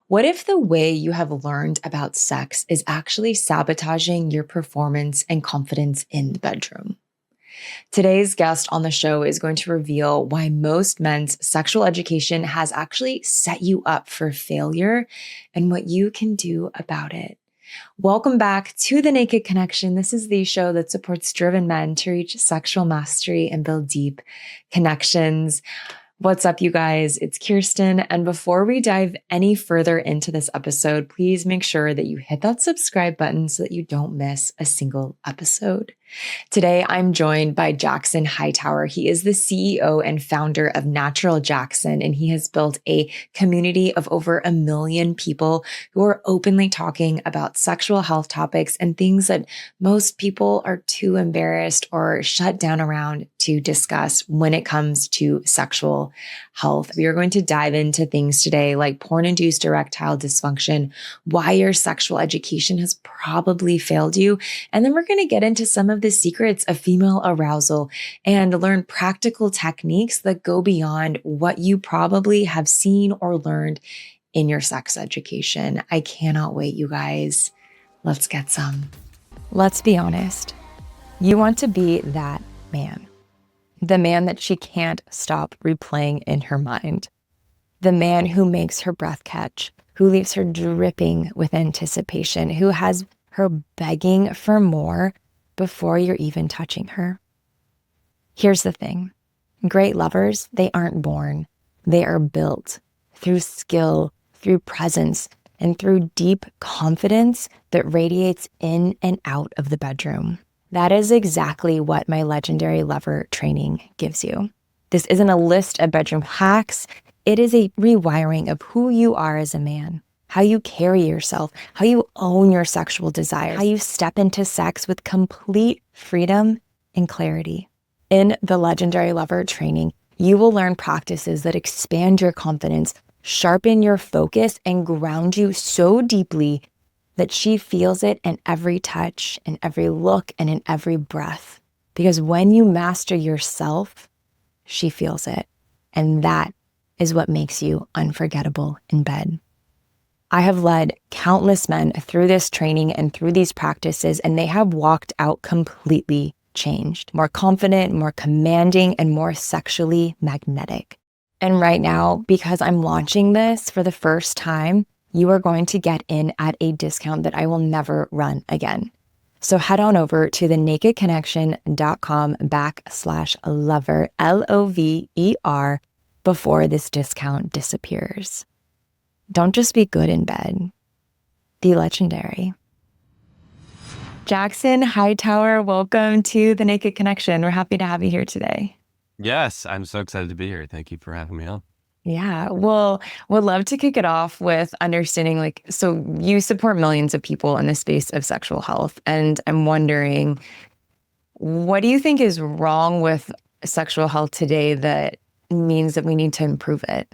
What if the way you have learned about sex is actually sabotaging your performance and confidence in the bedroom? Today's guest on the show is going to reveal why most men's sexual education has actually set you up for failure and what you can do about it. Welcome back to The Naked Connection. This is the show that supports driven men to reach sexual mastery and build deep connections. What's up, you guys? It's Kirsten. And before we dive any further into this episode, please make sure that you hit that subscribe button so that you don't miss a single episode. Today, I'm joined by Jackson Hightower. He is the CEO and founder of Natural Jackson, and he has built a community of over 1 million people who are openly talking about sexual health topics and things that most people are too embarrassed or shut down around to discuss when it comes to sexual health. We are going to dive into things today like porn-induced erectile dysfunction, why your sexual education has probably failed you, and then we're going to get into some of the secrets of female arousal and learn practical techniques that go beyond what you probably have seen or learned in your sex education. I cannot wait, you guys. Let's get some. Let's be honest. You want to be that man. The man that she can't stop replaying in her mind. The man who makes her breath catch, who leaves her dripping with anticipation, who has her begging for more before you're even touching her. Here's the thing. Great lovers, they aren't born. They are built through skill, through presence, and through deep confidence that radiates in and out of the bedroom. That is exactly what my legendary lover training gives you. This isn't a list of bedroom hacks. It is a rewiring of who you are as a man, how you carry yourself, how you own your sexual desires, how you step into sex with complete freedom and clarity. In the Legendary Lover training, you will learn practices that expand your confidence, sharpen your focus, and ground you so deeply that she feels it in every touch, in every look, and in every breath. Because when you master yourself, she feels it. And that is what makes you unforgettable in bed. I have led countless men through this training and through these practices, and they have walked out completely changed, more confident, more commanding, and more sexually magnetic. And right now, because I'm launching this for the first time, you are going to get in at a discount that I will never run again. So head on over to thenakedconnection.com/lover, LOVER, before this discount disappears. Don't just be good in bed. Be legendary. Jackson Hightower, welcome to The Naked Connection. We're happy to have you here today. Yes, I'm so excited to be here. Thank you for having me on. Yeah, well, would love to kick it off with understanding, so you support millions of people in the space of sexual health. And I'm wondering, what do you think is wrong with sexual health today that means that we need to improve it?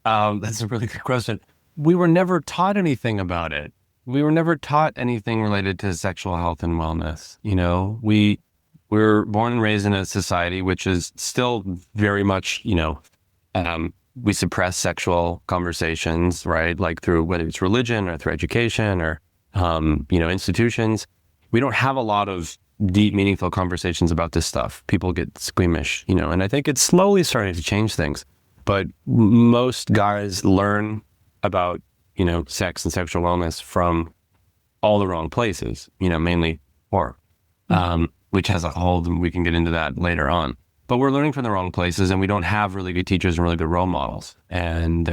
That's a really good question. We were never taught anything about it. We were never taught anything related to sexual health and wellness. You know, we were born and raised in a society which is still very much, we suppress sexual conversations, right? Like through whether it's religion or through education or, institutions. We don't have a lot of deep, meaningful conversations about this stuff. People get squeamish, and I think it's slowly starting to change things. But most guys learn about, sex and sexual wellness from all the wrong places, mainly porn, which has a whole, we can get into that later on. But we're learning from the wrong places, and we don't have really good teachers and really good role models. And,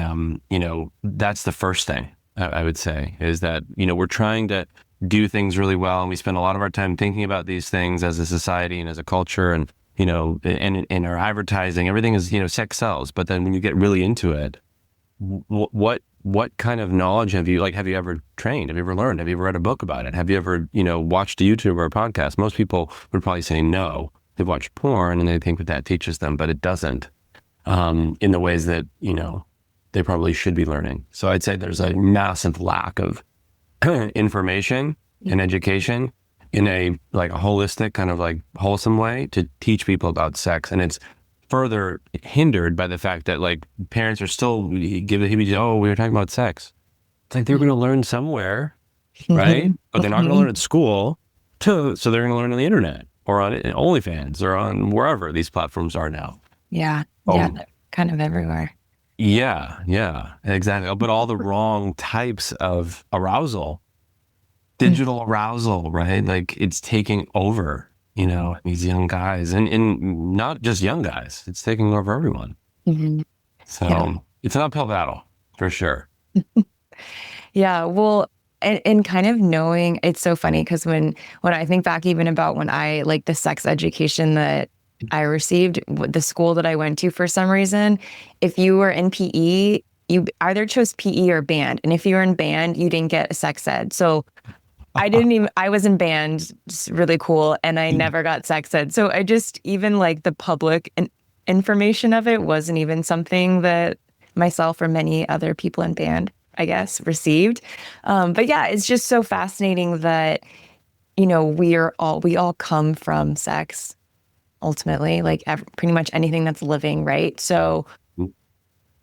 that's the first thing I would say is that, we're trying to do things really well. And we spend a lot of our time thinking about these things as a society and as a culture and, and in our advertising, everything is, sex sells. But then when you get really into it, what kind of knowledge have you ever trained? Have you ever learned? Have you ever read a book about it? Have you ever, watched a YouTube or a podcast? Most people would probably say no. They watch porn and they think that teaches them, but it doesn't in the ways that, they probably should be learning. So I'd say there's a massive lack of information and education in a holistic kind of wholesome way to teach people about sex. And it's further hindered by the fact that like parents are still give the heebie, oh, we were talking about sex. It's like they're going to learn somewhere, right? But they're not going to learn at school, so they're going to learn on the internet or on OnlyFans or on wherever these platforms are now. Yeah. Oh, Yeah. Kind of everywhere. Yeah, exactly. But all the wrong types of arousal, digital arousal, right? Like it's taking over, these young guys and not just young guys, it's taking over everyone. Mm-hmm. So it's an uphill battle for sure. Yeah. Well, and kind of knowing, it's so funny because when I think back even about when I like the sex education that I received, the school that I went to for some reason, if you were in PE, you either chose PE or band. And if you were in band, you didn't get a sex ed. So I was in band, just really cool. And I never got sex ed. So I just, even like the public information of it wasn't even something that myself or many other people in band, I guess, received. But yeah, it's just so fascinating that, we all come from sex ultimately, like pretty much anything that's living, right? So,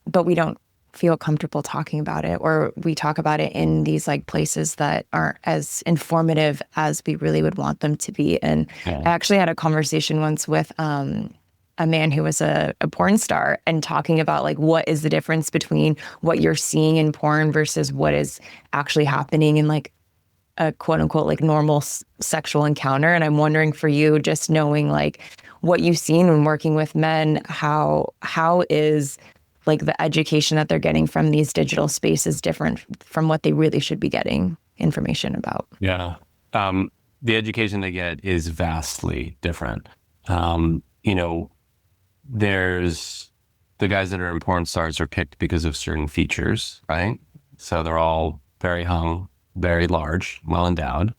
but we don't feel comfortable talking about it, or we talk about it in these like places that aren't as informative as we really would want them to be. And I actually had a conversation once with a man who was a porn star and talking about like what is the difference between what you're seeing in porn versus what is actually happening in like a quote unquote like normal sexual encounter. And I'm wondering for you, just knowing like what you've seen when working with men, how is like the education that they're getting from these digital spaces different from what they really should be getting information about? Yeah. The education they get is vastly different. There's the guys that are in porn stars are picked because of certain features, right? So they're all very hung, very large, well endowed.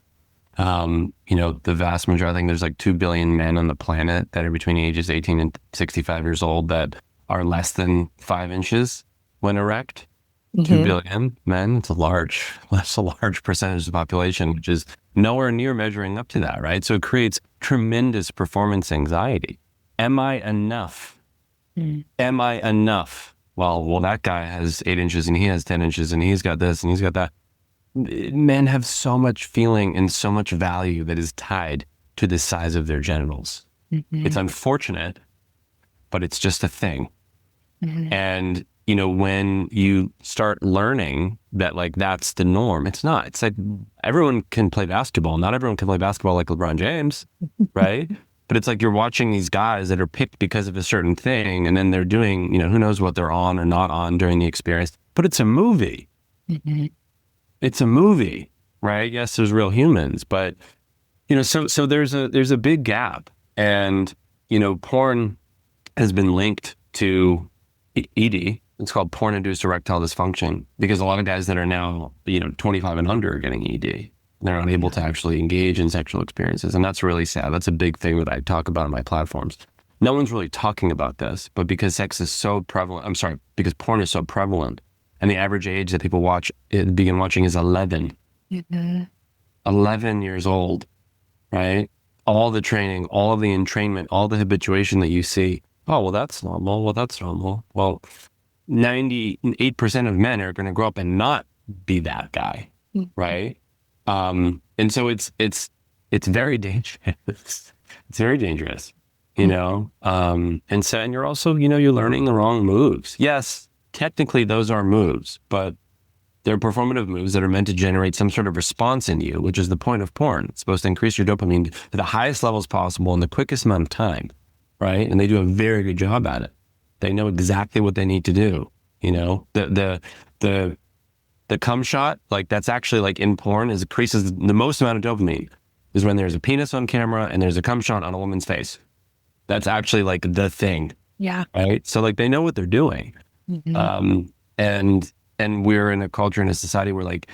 The vast majority, I think there's like 2 billion men on the planet that are between the ages 18 and 65 years old that are less than 5 inches when erect. Mm-hmm. 2 billion men, that's a large percentage of the population, which is nowhere near measuring up to that, right? So it creates tremendous performance anxiety. Am I enough? Am I enough? Well, that guy has 8 inches and he has 10 inches and he's got this and he's got that. Men have so much feeling and so much value that is tied to the size of their genitals. Mm-hmm. It's unfortunate, but it's just a thing. Mm-hmm. And, when you start learning that like that's the norm, it's not. It's like everyone can play basketball. Not everyone can play basketball like LeBron James, right? But it's like you're watching these guys that are picked because of a certain thing, and then they're doing, who knows what they're on or not on during the experience. But it's a movie. Mm-hmm. It's a movie, right? Yes, there's real humans, but so there's a big gap, and porn has been linked to ED. It's called porn-induced erectile dysfunction, because a lot of guys that are now 25 and under are getting ED. They're not able to actually engage in sexual experiences, and that's really sad. That's a big thing that I talk about on my platforms. No one's really talking about this, but because sex is so prevalent, because porn is so prevalent. And the average age that people begin watching is 11. Mm-hmm. 11 years old, right? All the training, all of the entrainment, all the habituation that you see. Oh, well, that's normal. Well, that's normal. Well, 98% of men are going to grow up and not be that guy, mm-hmm. right? And so it's very dangerous. It's very dangerous, mm-hmm. And you're also, you're learning the wrong moves. Yes. Technically, those are moves, but they're performative moves that are meant to generate some sort of response in you, which is the point of porn. It's supposed to increase your dopamine to the highest levels possible in the quickest amount of time, right? And they do a very good job at it. They know exactly what they need to do. The cum shot, like that's actually like in porn, increases the most amount of dopamine is when there's a penis on camera and there's a cum shot on a woman's face. That's actually like the thing. Yeah. Right. So like they know what they're doing. Mm-hmm. And we're in a culture, in a society where like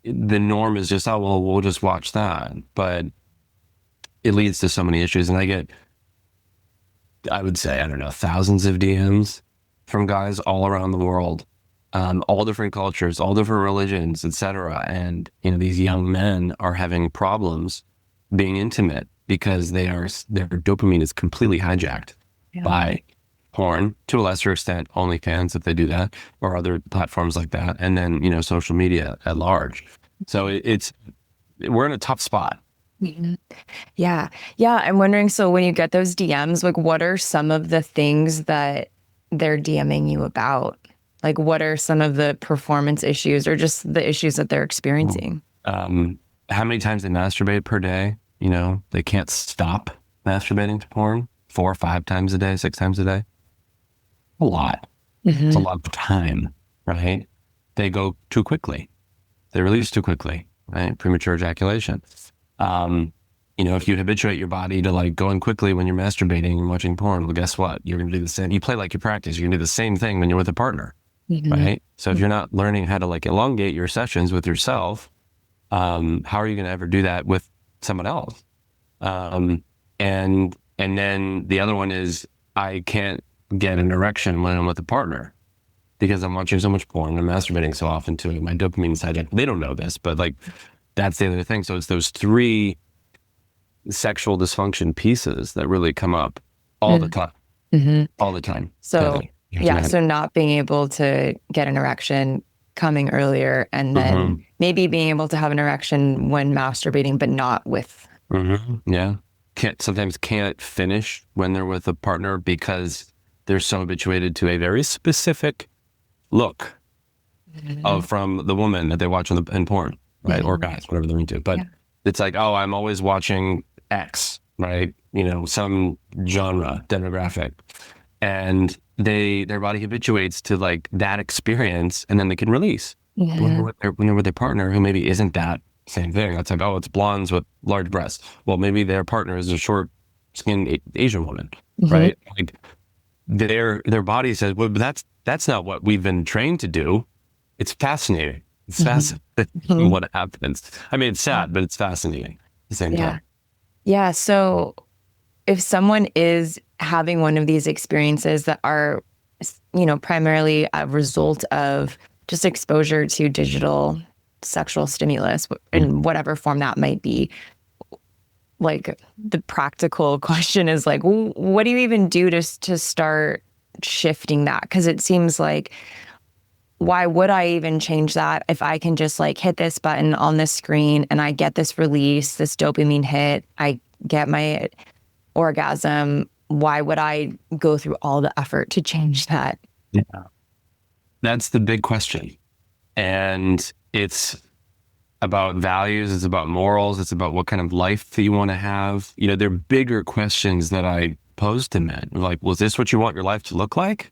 the norm is just, oh, well, we'll just watch that. But it leads to so many issues. And I would say, I don't know, thousands of DMs from guys all around the world, all different cultures, all different religions, etc. And, these young men are having problems being intimate because their dopamine is completely hijacked by porn, to a lesser extent, OnlyFans, if they do that, or other platforms like that. And then, social media at large. So we're in a tough spot. Mhm. Yeah. Yeah. I'm wondering, so when you get those DMs, like what are some of the things that they're DMing you about? Like what are some of the performance issues or just the issues that they're experiencing? How many times they masturbate per day? They can't stop masturbating to porn 4 or 5 times a day, 6 times a day. A lot. It's a lot of time, right? They go too quickly. They release too quickly, right? Premature ejaculation. If you habituate your body to like going quickly when you're masturbating and watching porn, well, guess what? You're going to do the same. You play like you practice. You're going to do the same thing when you're with a partner, right? So if you're not learning how to like elongate your sessions with yourself, how are you going to ever do that with someone else? And then the other one is I can't get an erection when I'm with a partner because I'm watching so much porn. I'm masturbating so often to it. My dopamine's hijacked. They don't know this, but like that's the other thing. So it's those 3 sexual dysfunction pieces that really come up all the time, all the time. So so not being able to get an erection coming earlier, and then maybe being able to have an erection when masturbating, but not with. Yeah. Sometimes can't finish when they're with a partner because they're so habituated to a very specific look from the woman that they watch in porn, right? Or guys, whatever they're into. But it's like, oh, I'm always watching X, right? Some genre, demographic. And their body habituates to like that experience, and then they can release. When they're with their partner who maybe isn't that same thing. It's like, oh, it's blondes with large breasts. Well, maybe their partner is a short-skinned Asian woman, right? Like their body says, well, but that's not what we've been trained to do. It's fascinating. It's fascinating what happens. I mean, it's sad, but it's fascinating at the same time. Yeah. So if someone is having one of these experiences that are, primarily a result of just exposure to digital sexual stimulus in whatever form that might be, like the practical question is like, what do you even do to start shifting that? Because it seems like, why would I even change that if I can just like hit this button on this screen and I get this release, this dopamine hit, I get my orgasm? Why would I go through all the effort to change that? Yeah. That's the big question. And it's about values, it's about morals, it's about what kind of life that you want to have. They're bigger questions that I pose to men. Like, well, is this what you want your life to look like?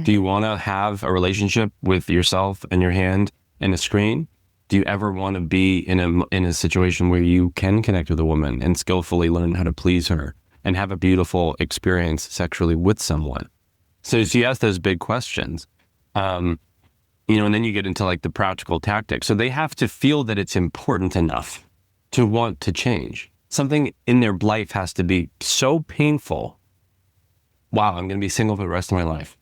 Do you want to have a relationship with yourself and your hand and a screen? Do you ever want to be in a situation where you can connect with a woman and skillfully learn how to please her and have a beautiful experience sexually with someone? So you ask those big questions, and then you get into like the practical tactics. So they have to feel that it's important enough to want to change. Something in their life has to be so painful. Wow, I'm going to be single for the rest of my life.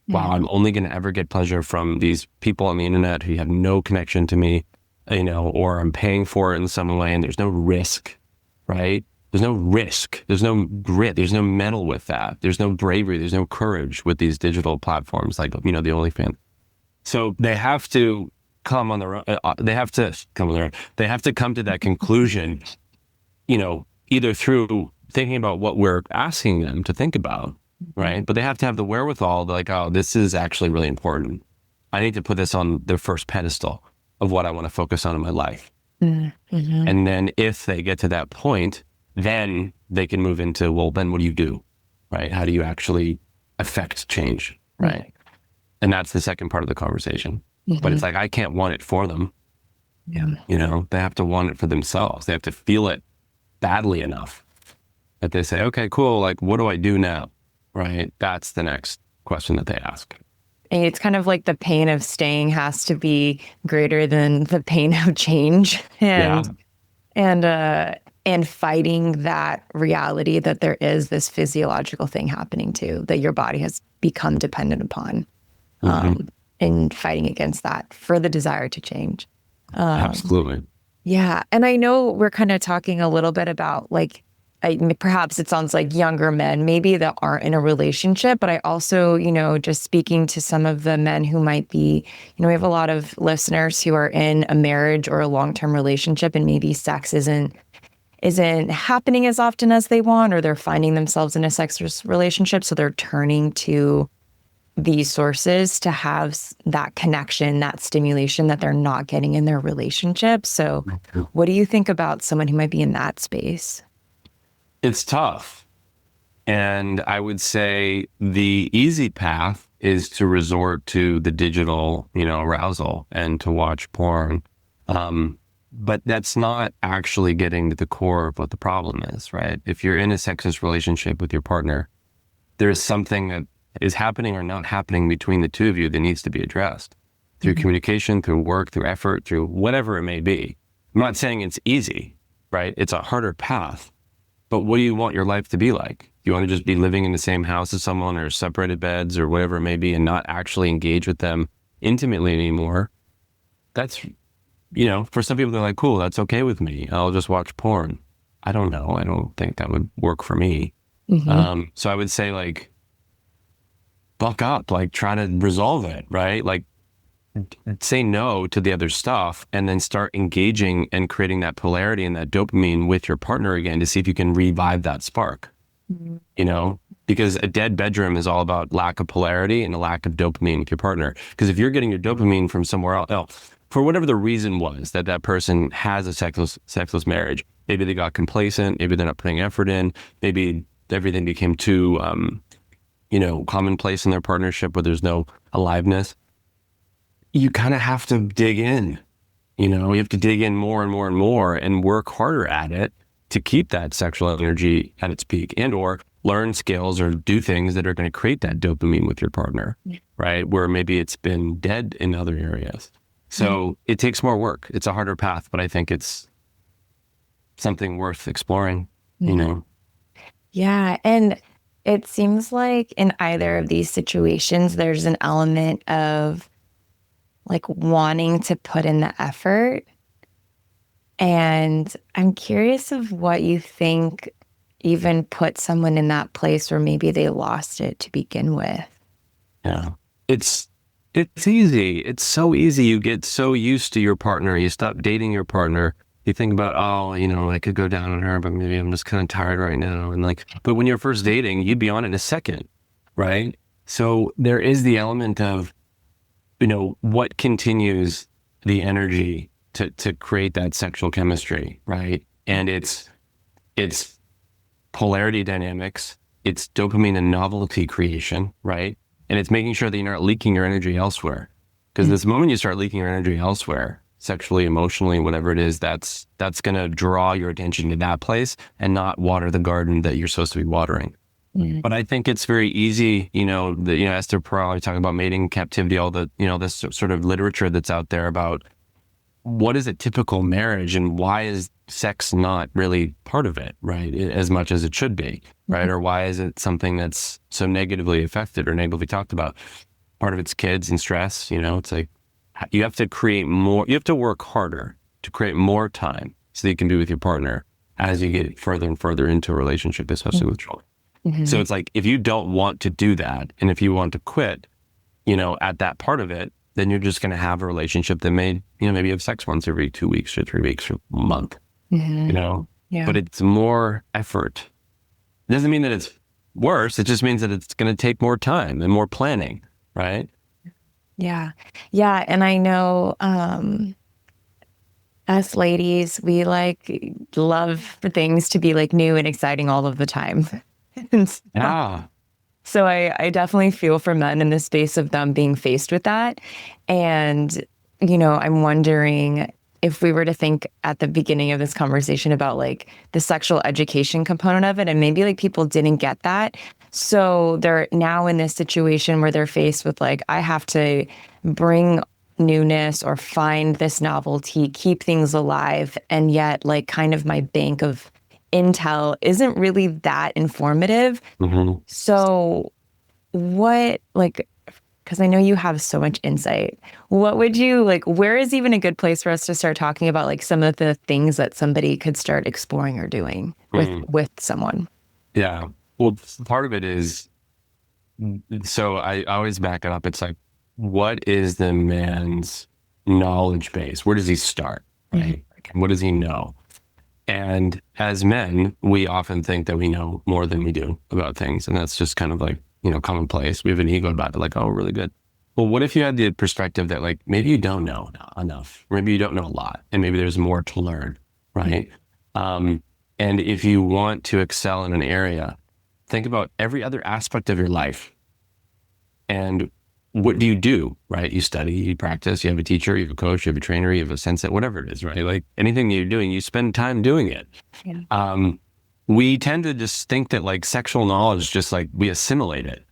Wow, I'm only going to ever get pleasure from these people on the internet who have no connection to me, or I'm paying for it in some way, and there's no risk, right? There's no risk. There's no grit. There's no mettle with that. There's no bravery. There's no courage with these digital platforms like, the OnlyFans. So they have to come on their own. They have to come on their own. They have to come to that conclusion, either through thinking about what we're asking them to think about, right? But they have to have the wherewithal to like, oh, this is actually really important. I need to put this on the first pedestal of what I want to focus on in my life. And then if they get to that point, then they can move into, well, then what do you do, right? How do you actually affect change, right? And that's the second part of the conversation. But it's like, I can't want it for them. They have to want it for themselves. They have to feel it badly enough that they say, okay, cool. Like, what do I do now? Right? That's the next question that they ask. And it's kind of like the pain of staying has to be greater than the pain of change, and fighting that reality that there is this physiological thing happening too, that your body has become dependent upon, and fighting against that for the desire to change. Absolutely. Yeah. And I know we're kind of talking a little bit about like perhaps it sounds like younger men, maybe that aren't in a relationship, but I also, just speaking to some of the men who might be, we have a lot of listeners who are in a marriage or a long-term relationship, and maybe sex isn't happening as often as they want, or they're finding themselves in a sexless relationship. So they're turning to these sources to have that connection, that stimulation that they're not getting in their relationship. So what do you think about someone who might be in that space? It's tough. And I would say the easy path is to resort to the digital, arousal and to watch porn. But that's not actually getting to the core of what the problem is, right? If you're in a sexless relationship with your partner, there's something that is happening or not happening between the two of you that needs to be addressed through communication, through work, through effort, through whatever it may be. I'm not saying it's easy, right? It's a harder path. But what do you want your life to be like? You want to just be living in the same house as someone, or separated beds, or whatever it may be, and not actually engage with them intimately anymore? That's, for some people, they're like, cool, that's okay with me. I'll just watch porn. I don't know. I don't think that would work for me. So I would say, like, buck up, like, try to resolve it, right? Like, say no to the other stuff, and then start engaging and creating that polarity and that dopamine with your partner again to see if you can revive that spark, because a dead bedroom is all about lack of polarity and a lack of dopamine with your partner. Because if you're getting your dopamine from somewhere else, for whatever the reason was that person has a sexless marriage, maybe they got complacent, maybe they're not putting effort in, maybe everything became too, commonplace in their partnership where there's no aliveness. You kind of have to dig in, you have to dig in more and more and more and work harder at it to keep that sexual energy at its peak, and or learn skills or do things that are going to create that dopamine with your partner, right? Where maybe it's been dead in other areas. So it takes more work. It's a harder path, but I think it's something worth exploring, Yeah. And it seems like in either of these situations, there's an element of like wanting to put in the effort. And I'm curious of what you think even put someone in that place where maybe they lost it to begin with. Yeah. It's easy. It's so easy. You get so used to your partner. You stop dating your partner. You think about, I could go down on her, but maybe I'm just kind of tired right now. And but when you're first dating, you'd be on it in a second, right? So there is the element of, what continues the energy to create that sexual chemistry, right? And it's polarity dynamics, it's dopamine and novelty creation, right? And it's making sure that you're not leaking your energy elsewhere. Because this moment you start leaking your energy elsewhere, sexually, emotionally, whatever it is, that's going to draw your attention to that place and not water the garden that you're supposed to be watering. But I think it's very easy, Esther Perel talking about mating captivity, all the, this sort of literature that's out there about what is a typical marriage and why is sex not really part of it, right? As much as it should be, right? Or why is it something that's so negatively affected or negatively talked about? Part of it's kids and stress, it's like you have to create more, you have to work harder to create more time so that you can be with your partner as you get further and further into a relationship, especially with children. So it's like, if you don't want to do that, and if you want to quit, at that part of it, then you're just going to have a relationship that maybe you have sex once every 2 weeks or 3 weeks or a month, but it's more effort. It doesn't mean that it's worse. It just means that it's going to take more time and more planning, right? Yeah. Yeah. And I know, us ladies, we love for things to be new and exciting all of the time. Yeah. So I definitely feel for men in the space of them being faced with that. And, I'm wondering if we were to think at the beginning of this conversation about the sexual education component of it, and maybe people didn't get that. So they're now in this situation where they're faced with I have to bring newness or find this novelty, keep things alive. And yet kind of my bank of intel isn't really that informative. So what, because I know you have so much insight, what would you where is even a good place for us to start talking about some of the things that somebody could start exploring or doing? Mm. with someone. Yeah. Well, part of it is, so I always back it up. It's like, what is the man's knowledge base? Where does he start? Right. What does he know? And as men, we often think that we know more than we do about things. And that's just kind of like, commonplace. We have an ego about it, like, oh, really good. Well, what if you had the perspective that like, maybe you don't know enough, or maybe you don't know a lot, and maybe there's more to learn, right? And if you want to excel in an area, think about every other aspect of your life. And what do, right? You study, you practice, you have a teacher, you have a coach, you have a trainer, you have a sensei, whatever it is, right? Like anything that you're doing, you spend time doing it. Yeah. We tend to just think that like sexual knowledge, just like we assimilate it,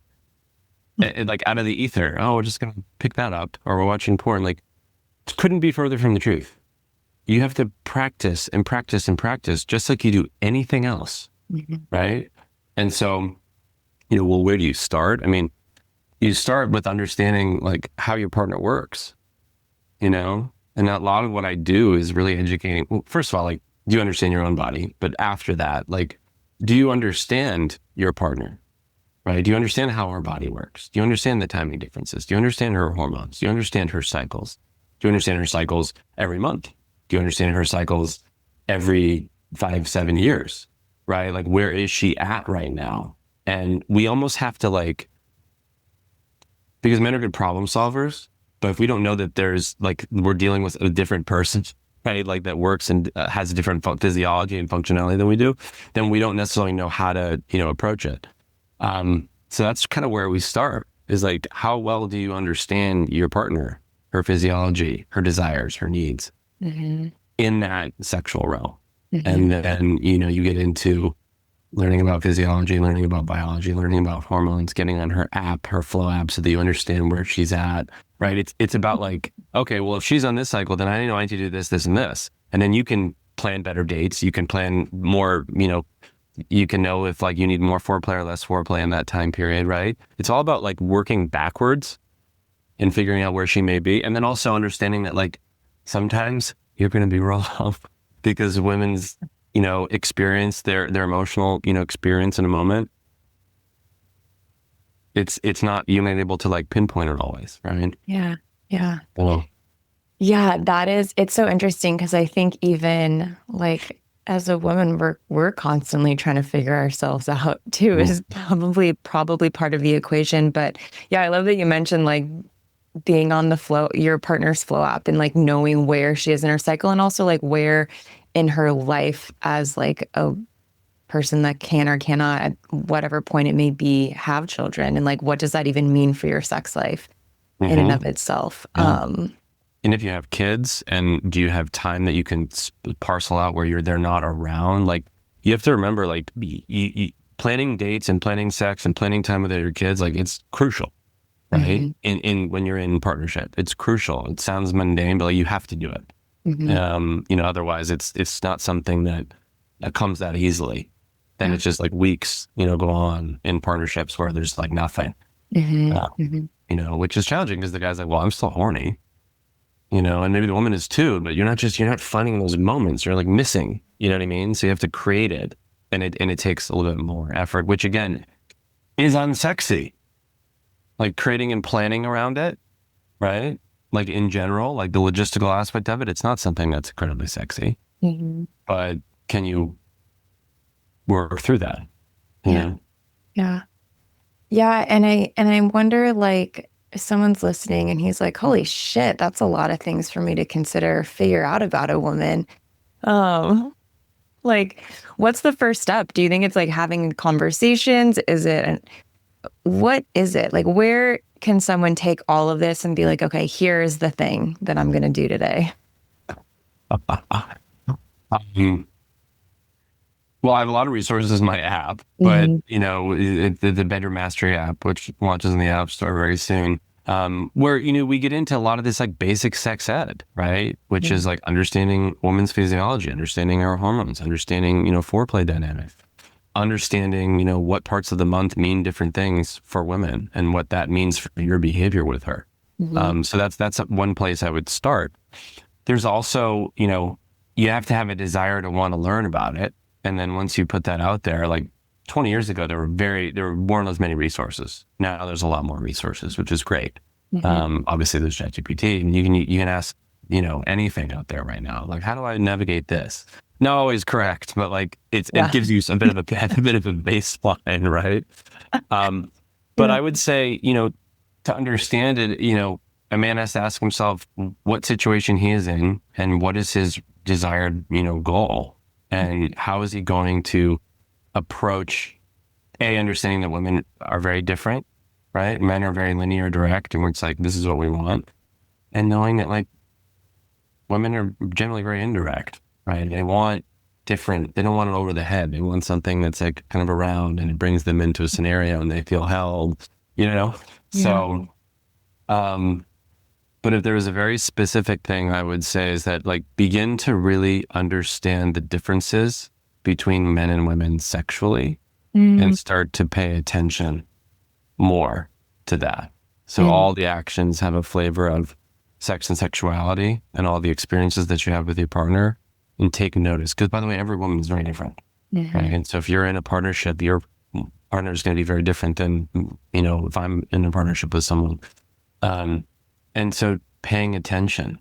like out of the ether. Oh, we're just going to pick that up, or we're watching porn. Like it couldn't be further from the truth. You have to practice and practice and practice, just like you do anything else, right? And so, well, where do you start? I mean, you start with understanding like how your partner works, and a lot of what I do is really educating. Well, first of all, like, do you understand your own body? But after that, like, do you understand your partner, right? Do you understand how her body works? Do you understand the timing differences? Do you understand her hormones? Do you understand her cycles? Do you understand her cycles every month? Do you understand her cycles every 5-7 years, right? Like, where is she at right now? And we almost have to like, because men are good problem solvers, but if we don't know that there's like, we're dealing with a different person, right? Like that works and has a different physiology and functionality than we do, then we don't necessarily know how to, approach it. So that's kind of where we start, is like, how well do you understand your partner, her physiology, her desires, her needs in that sexual realm? And then, you get into learning about physiology, learning about biology, learning about hormones, getting on her app, her flow app, so that you understand where she's at, right? It's about like, okay, well, if she's on this cycle, then I know I need to do this, this, and this. And then you can plan better dates. You can plan more, you can know if like you need more foreplay or less foreplay in that time period, right? It's all about like working backwards and figuring out where she may be. And then also understanding that like, sometimes you're going to be wrong because women's, experience, their emotional, experience in a moment. It's not, you're not able to like pinpoint it always, right? Yeah. Yeah. Oh. Yeah, it's so interesting because I think even like as a woman, we're constantly trying to figure ourselves out too, is probably part of the equation. But yeah, I love that you mentioned like being on the flow, your partner's flow app, and like knowing where she is in her cycle, and also like where in her life as like a person that can or cannot, at whatever point it may be, have children, and like what does that even mean for your sex life in and of itself. And if you have kids, and do you have time that you can parcel out where they're not around? Like, you have to remember, like, planning dates and planning sex and planning time with your kids, like, it's crucial, right? In when you're in partnership, it's crucial. It sounds mundane, but like, you have to do it. Otherwise it's not something that comes that easily. Then it's just like weeks, go on in partnerships where there's like nothing, which is challenging because the guy's like, well, I'm still horny. And maybe the woman is too, but you're not finding those moments. You're like missing, you know what I mean? So you have to create it, and it takes a little bit more effort, which again is unsexy. Like creating and planning around it, right? Like in general, like the logistical aspect of it, it's not something that's incredibly sexy, but can you work through that? Yeah. And I wonder, like, if someone's listening and he's like, holy shit, that's a lot of things for me to figure out about a woman. Like, what's the first step? Do you think it's like having conversations? What is it? Like, where can someone take all of this and be like, okay, here's the thing that I'm going to do today? Well, I have a lot of resources in my app, but the Bedroom Mastery app, which launches in the App Store very soon, where we get into a lot of this like basic sex ed, right? Which is like understanding women's physiology, understanding our hormones, understanding foreplay dynamics, understanding what parts of the month mean different things for women and what that means for your behavior with her. So that's one place I would start. There's also you have to have a desire to want to learn about it. And then once you put that out there, like 20 years ago, there weren't as many resources. Now there's a lot more resources, which is great. Obviously there's ChatGPT, and you can ask, anything out there right now. Like, how do I navigate this? Not always correct, but like it gives you a bit of a baseline, right? But I would say, to understand it, a man has to ask himself what situation he is in and what is his desired, goal, and how is he going to approach understanding that women are very different, right? Men are very linear, direct, and it's like, this is what we want. And knowing that like women are generally very indirect, right? They want different, they don't want it over the head. They want something that's like kind of around, and it brings them into a scenario and they feel held, Yeah. So, but if there was a very specific thing I would say is that like begin to really understand the differences between men and women sexually and start to pay attention more to that. So all the actions have a flavor of sex and sexuality, and all the experiences that you have with your partner, and take notice. Because by the way, every woman is very different. Right? And so if you're in a partnership, your partner is going to be very different than, if I'm in a partnership with someone. And so paying attention,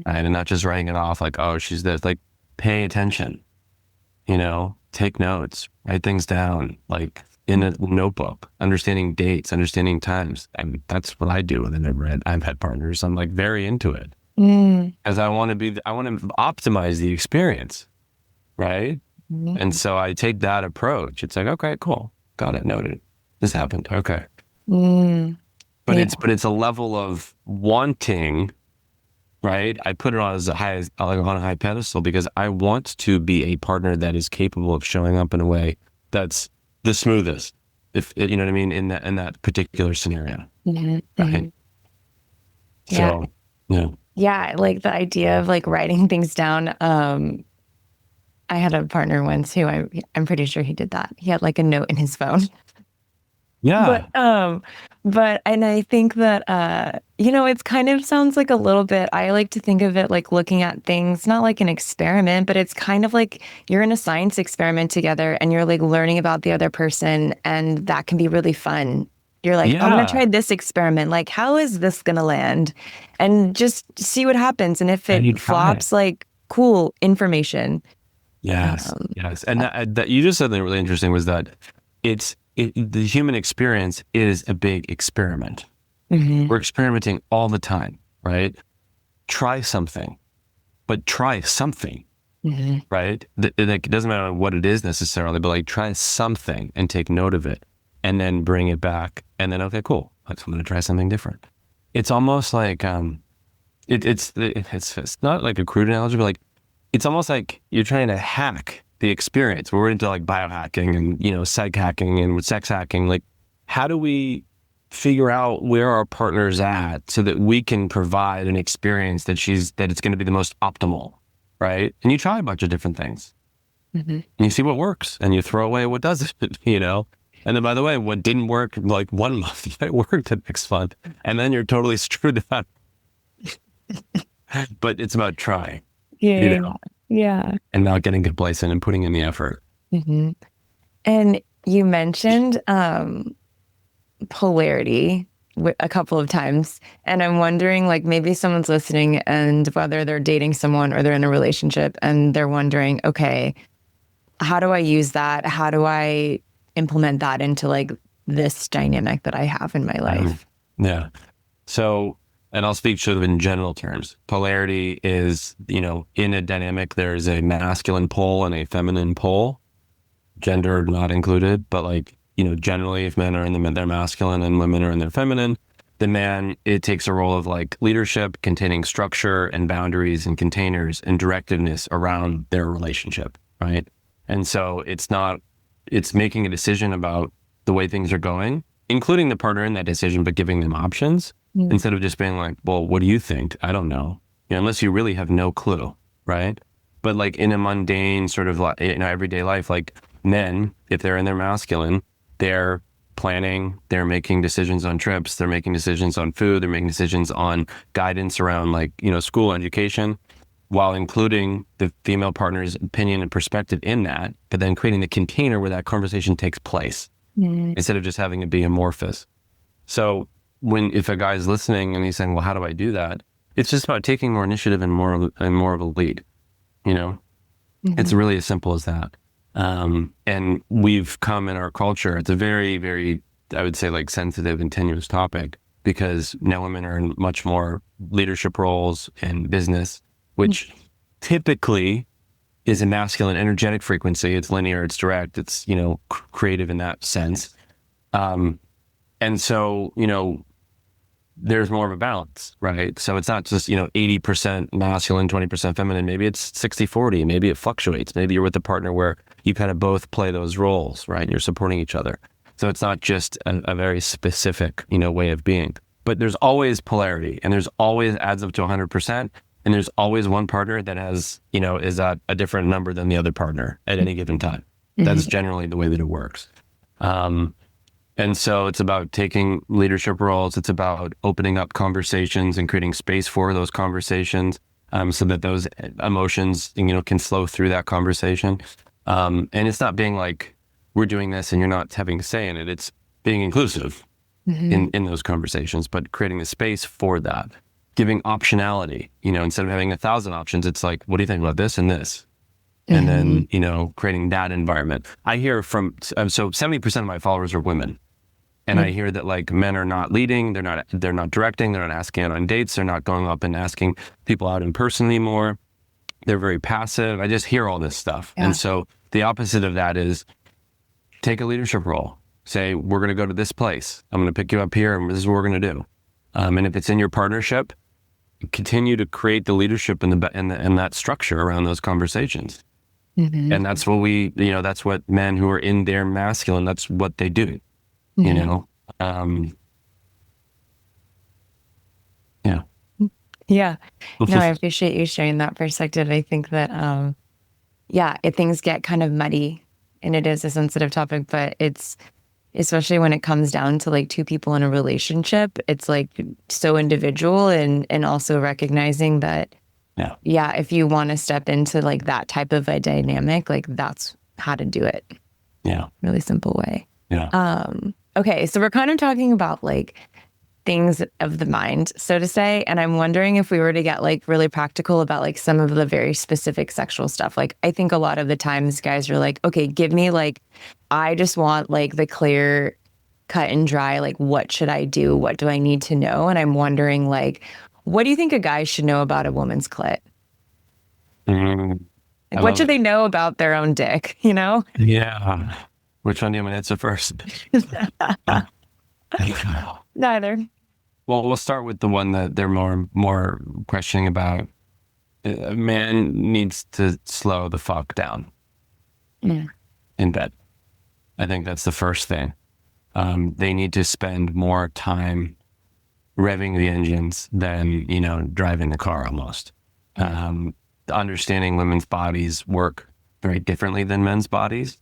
right? And not just writing it off like, oh, she's this, like pay attention, take notes, write things down, like in a notebook, understanding dates, understanding times. And that's what I do. And then I've had partners. I'm like very into it because I want to optimize the experience. Right. And so I take that approach. It's like, okay, cool. Got it. Noted. This happened. Okay. But it's a level of wanting, right? I put it on on a high pedestal because I want to be a partner that is capable of showing up in a way that's the smoothest, if you know what I mean, in that particular scenario. Right? So, yeah, like the idea of like writing things down. I had a partner once who I'm pretty sure he did that. He had like a note in his phone. Yeah. But I think that, it's kind of sounds like a little bit, I like to think of it like looking at things, not like an experiment, but it's kind of like you're in a science experiment together and you're like learning about the other person, and that can be really fun. You're like, I'm going to try this experiment. Like, how is this going to land? And just see what happens. And if it flops, like, cool information. Yes. And that you just said something really interesting was that the human experience is a big experiment. We're experimenting all the time, right? Try something, but try something, right? It doesn't matter what it is necessarily, but like try something and take note of it and then bring it back. And then, okay, cool. I'm going to try something different. It's almost like, it's not like a crude analogy, but like, it's almost like you're trying to hack the experience. We're into like biohacking and, psych hacking and sex hacking. Like, how do we figure out where our partner's at so that we can provide an experience that it's going to be the most optimal, right? And you try a bunch of different things and you see what works and you throw away what doesn't, And then, by the way, what didn't work like 1 month, it worked the next month. And then you're totally screwed up. But it's about trying. Yeah. And not getting complacent and putting in the effort. And you mentioned polarity a couple of times. And I'm wondering, like, maybe someone's listening and whether they're dating someone or they're in a relationship and they're wondering, okay, how do I use that? How do I implement that into like this dynamic that I have in my life? Yeah. So, and I'll speak sort of in general terms. Polarity is, in a dynamic, there's a masculine pole and a feminine pole, gender not included, but like, generally if men are in their masculine and women are in their feminine, the man, it takes a role of like leadership, containing structure and boundaries and containers and directiveness around their relationship, right? And so it's making a decision about the way things are going, including the partner in that decision, but giving them options instead of just being like, well, what do you think? I don't know. Unless you really have no clue, right? But like in a mundane sort of everyday life, like men, if they're in their masculine, they're planning, they're making decisions on trips, they're making decisions on food, they're making decisions on guidance around like, school education. while including the female partner's opinion and perspective in that, but then creating the container where that conversation takes place instead of just having it be amorphous. So if a guy's listening and he's saying, well, how do I do that? It's just about taking more initiative and more of a lead, It's really as simple as that. And we've come in our culture, it's a very, very, I would say, like, sensitive and tenuous topic, because now women are in much more leadership roles in business, which typically is a masculine energetic frequency. It's linear, it's direct, it's, creative in that sense. And so, there's more of a balance, right? So it's not just, 80% masculine, 20% feminine. Maybe it's 60-40. Maybe it fluctuates. Maybe you're with a partner where you kind of both play those roles, right? You're supporting each other. So it's not just a very specific, way of being. But there's always polarity, and there's always adds up to 100%. And there's always one partner that has, is at a different number than the other partner at any given time. That's generally the way that it works. And so it's about taking leadership roles. It's about opening up conversations and creating space for those conversations, so that those emotions, can flow through that conversation. And it's not being like, we're doing this and you're not having a say in it. It's being inclusive in those conversations, but creating the space for that, giving optionality, instead of having 1,000 options, it's like, what do you think about this and this? And then, creating that environment. I hear so 70% of my followers are women. And I hear that, like, men are not leading, they're not directing, they're not asking out on dates, they're not going up and asking people out in person anymore. They're very passive. I just hear all this stuff. Yeah. And so the opposite of that is take a leadership role. Say, we're going to go to this place. I'm going to pick you up here, and this is what we're going to do. And if it's in your partnership, continue to create the leadership and that structure around those conversations. And that's what that's what men who are in their masculine, that's what they do. Yeah. Yeah. No, I appreciate you sharing that perspective. I think that, things get kind of muddy, and it is a sensitive topic, but it's, especially when it comes down to, like, two people in a relationship, it's, like, so individual, and also recognizing that, if you want to step into, like, that type of a dynamic, like, that's how to do it. Yeah. Really simple way. Yeah. Okay. So we're kind of talking about, like, things of the mind, so to say. And I'm wondering if we were to get, like, really practical about, like, some of the very specific sexual stuff. Like, I think a lot of the times guys are like, okay, give me, like, I just want, like, the clear cut and dry, like, what should I do? What do I need to know? And I'm wondering, like, what do you think a guy should know about a woman's clit? Like, what should they know about their own dick, Yeah. Which one do you want to answer first? Neither. Well, we'll start with the one that they're more questioning about. A man needs to slow the fuck down in bed. I think that's the first thing. They need to spend more time revving the engines than, driving the car almost. Understanding women's bodies work very differently than men's bodies.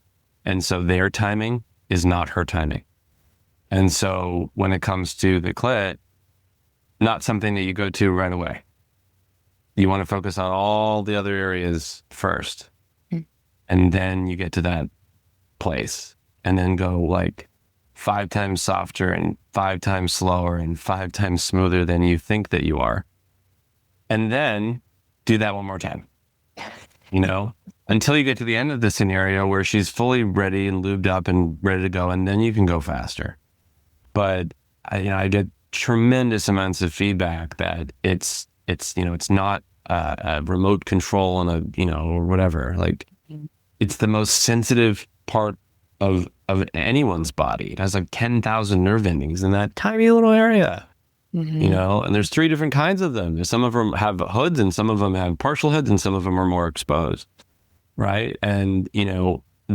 And so their timing is not her timing. And so when it comes to the clit, not something that you go to right away. You want to focus on all the other areas first. And then you get to that place, and then go, like, 5 times softer and 5 times slower and 5 times smoother than you think that you are. And then do that one more time, until you get to the end of the scenario where she's fully ready and lubed up and ready to go. And then you can go faster. But I get tremendous amounts of feedback that it's not a remote control on or whatever. Like, it's the most sensitive part of anyone's body. It has like 10,000 nerve endings in that tiny little area. And there's 3 different kinds of them. Some of them have hoods, and some of them have partial hoods, and some of them are more exposed. Right. And,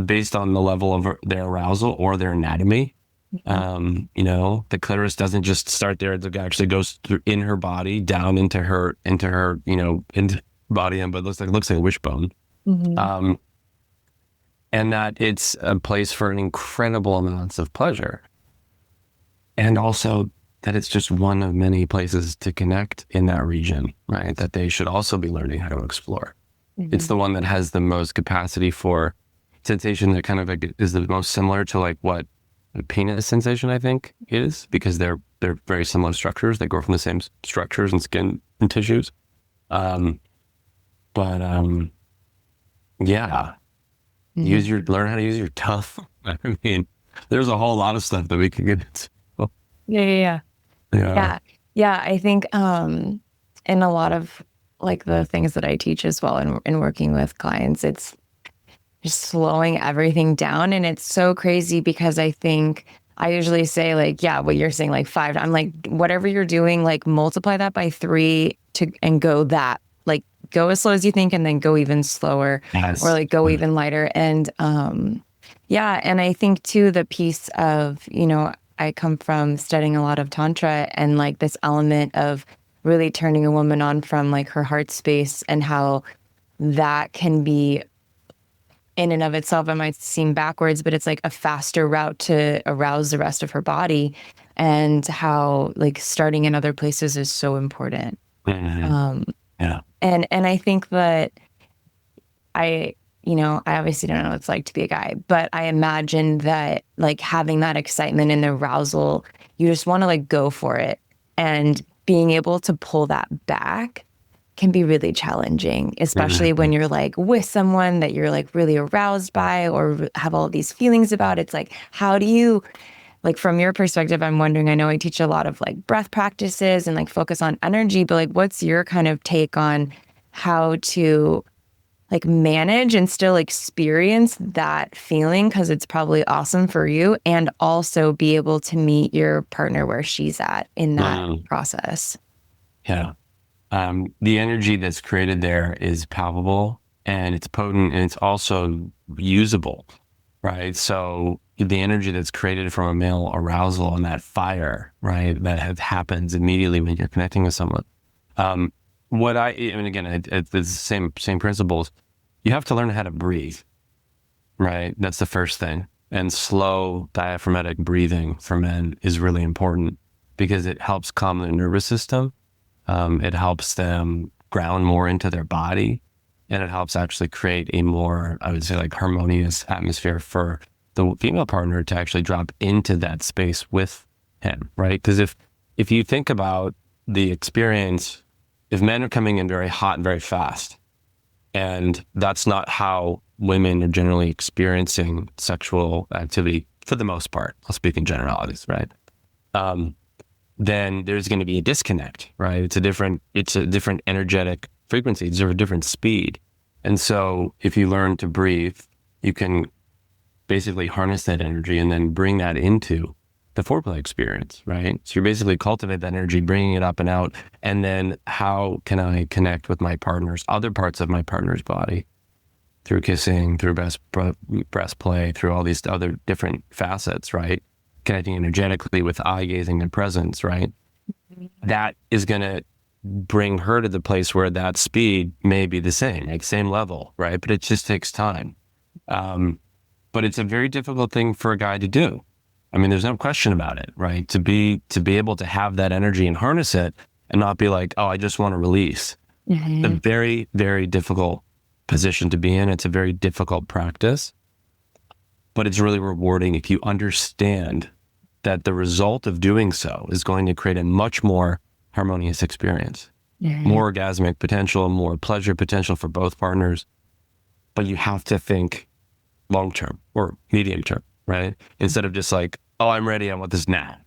based on the level of their arousal or their anatomy, the clitoris doesn't just start there. It actually goes through in her body, down into her, into body, but it looks like a wishbone. And that it's a place for an incredible amounts of pleasure. And also that it's just one of many places to connect in that region, right? That they should also be learning how to explore. It's the one that has the most capacity for sensation that kind of like is the most similar to like what a penis sensation, I think, is, because they're very similar structures. They grow from the same structures and skin and tissues. Um, but yeah, learn how to use your tongue. I mean, there's a whole lot of stuff that we could get into. Yeah. Yeah. Yeah. I think in a lot of like the things that I teach as well in working with clients, it's just slowing everything down. And it's so crazy because I think I usually say like, yeah, what you're saying, like 5. I'm like, whatever you're doing, like multiply that by 3 and go that. Like go as slow as you think and then go even slower, Yes. or like go even lighter. And yeah. And I think too, the piece of, I come from studying a lot of Tantra and like this element of really turning a woman on from like her heart space, and how that can be in and of itself, it might seem backwards, but it's like a faster route to arouse the rest of her body, and how like starting in other places is so important. Yeah. And I think that I obviously don't know what it's like to be a guy, but I imagine that like having that excitement and the arousal, you just want to like go for it. And being able to pull that back can be really challenging, especially when you're like with someone that you're like really aroused by or have all of these feelings about. It's like, how do you, like from your perspective, I'm wondering, I know I teach a lot of like breath practices and like focus on energy, but like what's your kind of take on how to like manage and still experience that feeling, because it's probably awesome for you, and also be able to meet your partner where she's at in that process? Yeah. The energy that's created there is palpable and it's potent and it's also usable, right? So the energy that's created from a male arousal and that fire, right, that happens immediately when you're connecting with someone. And again, it's the same principles. You have to learn how to breathe, right? That's the first thing. And slow diaphragmatic breathing for men is really important because it helps calm the nervous system. It helps them ground more into their body, and it helps actually create a more, I would say, like harmonious atmosphere for the female partner to actually drop into that space with him, right? Because if you think about the experience, if men are coming in very hot and very fast, and that's not how women are generally experiencing sexual activity for the most part, I'll speak in generalities, right? Then there's going to be a disconnect, right? It's a different energetic frequency. It's a different speed. And so if you learn to breathe, you can basically harness that energy and then bring that into the foreplay experience, right? So you're basically cultivate that energy, bringing it up and out. And then how can I connect with my partner's other parts of my partner's body through kissing, through breast play, through all these other different facets, right? Connecting energetically with eye gazing and presence, right? That is going to bring her to the place where that speed may be the same, like same level, right? But it just takes time. But it's a very difficult thing for a guy to do. I mean, there's no question about it, right? To be able to have that energy and harness it and not be like, oh, I just want to release. It's a very, very difficult position to be in. It's a very difficult practice, but it's really rewarding if you understand that the result of doing so is going to create a much more harmonious experience, more orgasmic potential, more pleasure potential for both partners. But you have to think long-term or medium-term, right? Instead of just like, oh, I'm ready, I want this now.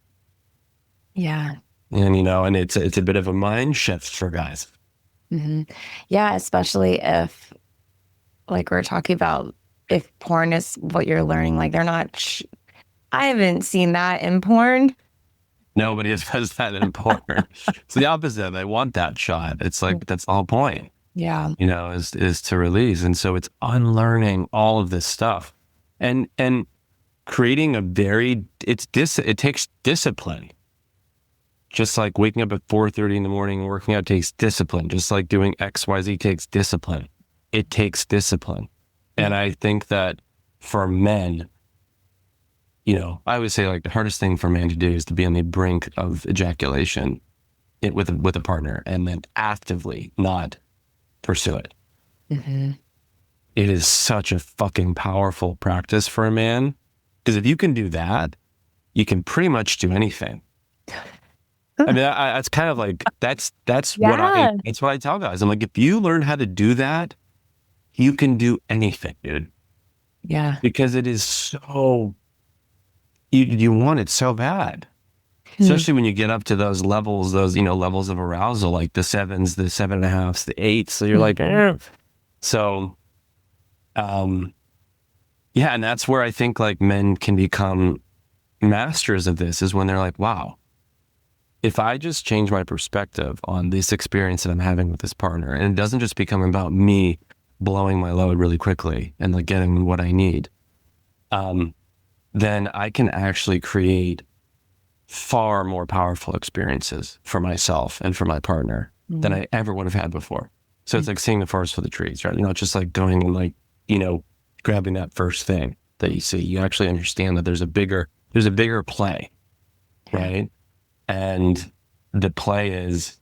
Yeah. And, and it's a bit of a mind shift for guys. Yeah, especially if, like we're talking about, if porn is what you're learning, like they're not, I haven't seen that in porn. Nobody does that in porn. It's the opposite. They want that shot. It's like, that's the whole point. Yeah. Is to release. And so it's unlearning all of this stuff and creating it takes discipline. Just like waking up at 4:30 in the morning and working out takes discipline. Just like doing XYZ takes discipline. It takes discipline. And I think that for men, I always say like the hardest thing for a man to do is to be on the brink of ejaculation with a partner and then actively not pursue it. Mm-hmm. It is such a fucking powerful practice for a man. Because if you can do that, you can pretty much do anything. I mean, that's kind of like, that's what Yeah. that's what I tell guys. I'm like, if you learn how to do that, you can do anything, dude. Yeah. Because it is so, you want it so bad. Hmm. Especially when you get up to those levels, levels of arousal, like the sevens, the 7.5s, the eights. So you're like, Mhm. so, yeah. And that's where I think like men can become masters of this, is when they're like, wow, if I just change my perspective on this experience that I'm having with this partner, and it doesn't just become about me blowing my load really quickly and like getting what I need, then I can actually create far more powerful experiences for myself and for my partner than I ever would have had before. So it's like seeing the forest for the trees, right? It's just like going and like, grabbing that first thing that you see. You actually understand that there's a bigger play, Yeah. right? And the play is,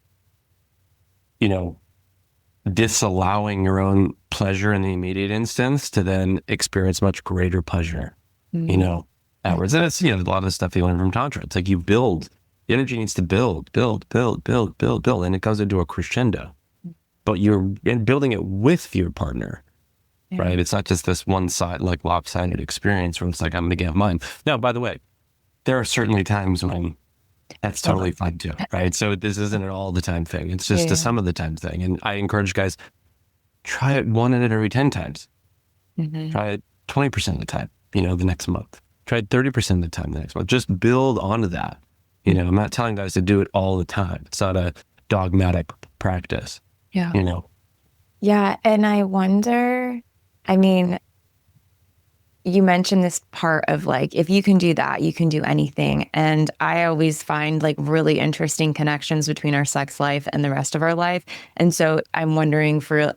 you know, disallowing your own pleasure in the immediate instance to then experience much greater pleasure, Mm. outwards. And it's, a lot of the stuff you learn from Tantra. It's like you build, the energy needs to build, build, build, build, build, build. And it goes into a crescendo, but you're building it with your partner, Yeah. right? It's not just this one side, like lopsided experience where it's like, I'm going to get mine. Now, by the way, there are certainly times when that's totally fine too, right? So this isn't an all the time thing. It's just a Yeah. some of the time thing. And I encourage guys, try it one in every 10 times. Mm-hmm. Try it 20% of the time, the next month. Try it 30% of the time the next month. Just build onto that. I'm not telling guys to do it all the time. It's not a dogmatic practice, Yeah. you know? Yeah. And I wonder, I mean, you mentioned this part of like, if you can do that, you can do anything. And I always find like really interesting connections between our sex life and the rest of our life. And so I'm wondering, for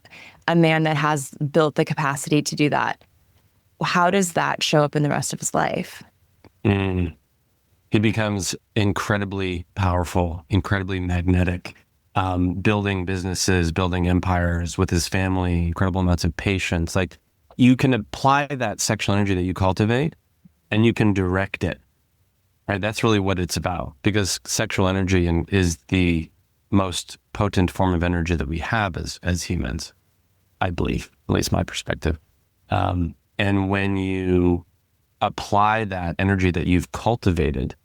a man that has built the capacity to do that, how does that show up in the rest of his life? Mm. He becomes incredibly powerful, incredibly magnetic, building businesses, building empires with his family, incredible amounts of patience. Like, you can apply that sexual energy that you cultivate and you can direct it, right? That's really what it's about, because sexual energy is the most potent form of energy that we have as humans, I believe, at least my perspective. And when you apply that energy that you've cultivated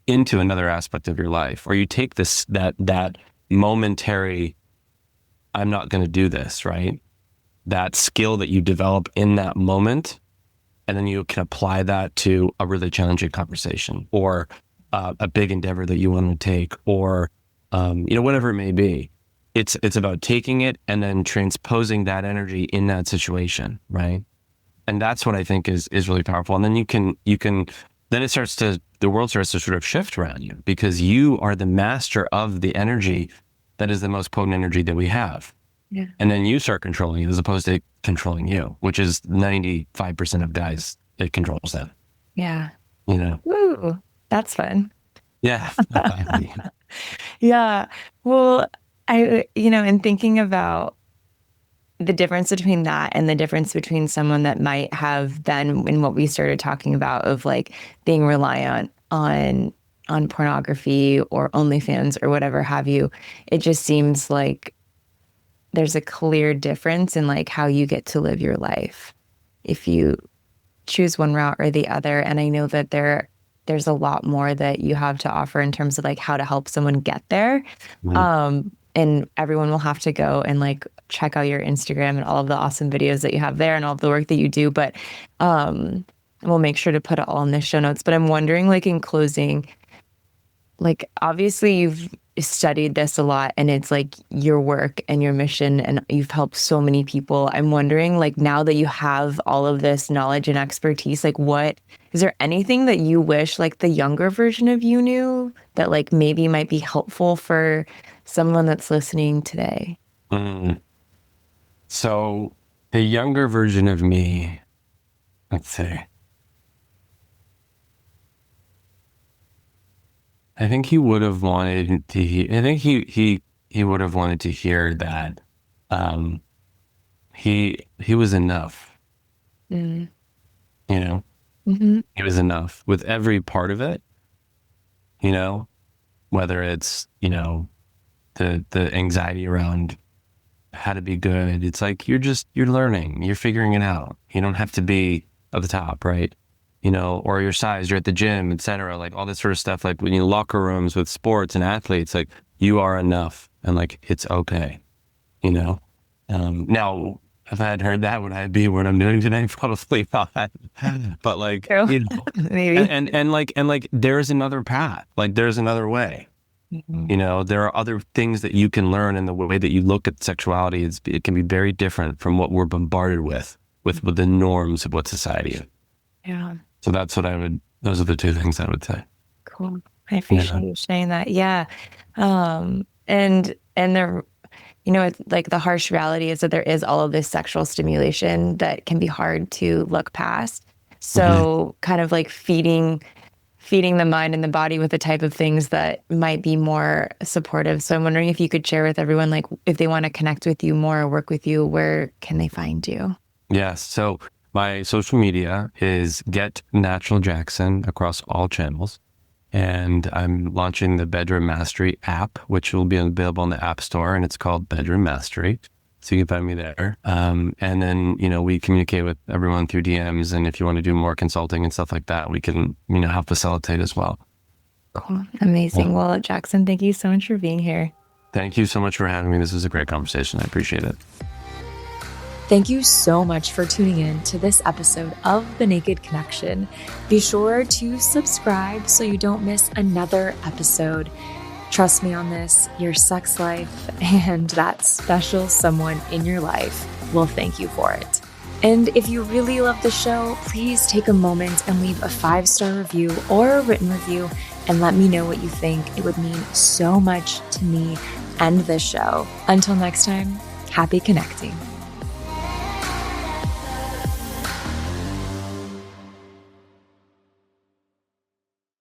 into another aspect of your life, or you take that momentary, I'm not going to do this, right? That skill that you develop in that moment, and then you can apply that to a really challenging conversation, or a big endeavor that you want to take, or whatever it may be. It's about taking it and then transposing that energy in that situation, right? And that's what I think is really powerful. And then then the world starts to sort of shift around you, because you are the master of the energy that is the most potent energy that we have. Yeah. And then you start controlling it as opposed to controlling you, which is 95% of guys, it controls them, Yeah. you know? Ooh, that's fun. Yeah. Yeah. Well, in thinking about the difference between that and the difference between someone that might have been in what we started talking about of like being reliant on pornography or OnlyFans or whatever have you, it just seems like there's a clear difference in like how you get to live your life if you choose one route or the other. And I know that there's a lot more that you have to offer in terms of like how to help someone get there. And everyone will have to go and like check out your Instagram and all of the awesome videos that you have there and all of the work that you do. But we'll make sure to put it all in the show notes. But I'm wondering, like, in closing, like, obviously you've studied this a lot and it's like your work and your mission and you've helped so many people. I'm wondering, like, now that you have all of this knowledge and expertise, like, what is there anything that you wish like the younger version of you knew that like maybe might be helpful for someone that's listening today? Mm. So the younger version of me, let's say, I think he would have wanted to. I think he would have wanted to hear that he was enough. Mm. You know, Mm-hmm. he was enough with every part of it. You know, whether it's the anxiety around how to be good. It's like you're learning, you're figuring it out. You don't have to be at the top, right? Or your size, you're at the gym, etc. Like all this sort of stuff. Like when you locker rooms with sports and athletes, like you are enough, and like it's okay. Now, if I had heard that, would I be what I'm doing today? Probably not. But like, True. Maybe. and there's another path. Like there's another way. Mm-hmm. There are other things that you can learn, and the way that you look at sexuality it can be very different from what we're bombarded with the norms of what society is. Yeah. So those are the two things I would say. Cool. I appreciate you saying that. Yeah. And there, it's like the harsh reality is that there is all of this sexual stimulation that can be hard to look past. So kind of like feeding the mind and the body with the type of things that might be more supportive. So I'm wondering if you could share with everyone, like if they want to connect with you more or work with you, where can they find you? Yes. So my social media is Get Natural Jackson across all channels. And I'm launching the Bedroom Mastery app, which will be available in the App Store, and it's called Bedroom Mastery. So you can find me there. And then, we communicate with everyone through DMs. And if you want to do more consulting and stuff like that, we can, help facilitate as well. Cool. Amazing. Yeah. Well, Jackson, thank you so much for being here. Thank you so much for having me. This was a great conversation. I appreciate it. Thank you so much for tuning in to this episode of The Naked Connection. Be sure to subscribe so you don't miss another episode. Trust me on this, your sex life and that special someone in your life will thank you for it. And if you really love the show, please take a moment and leave a 5-star review or a written review and let me know what you think. It would mean so much to me and this show. Until next time, happy connecting.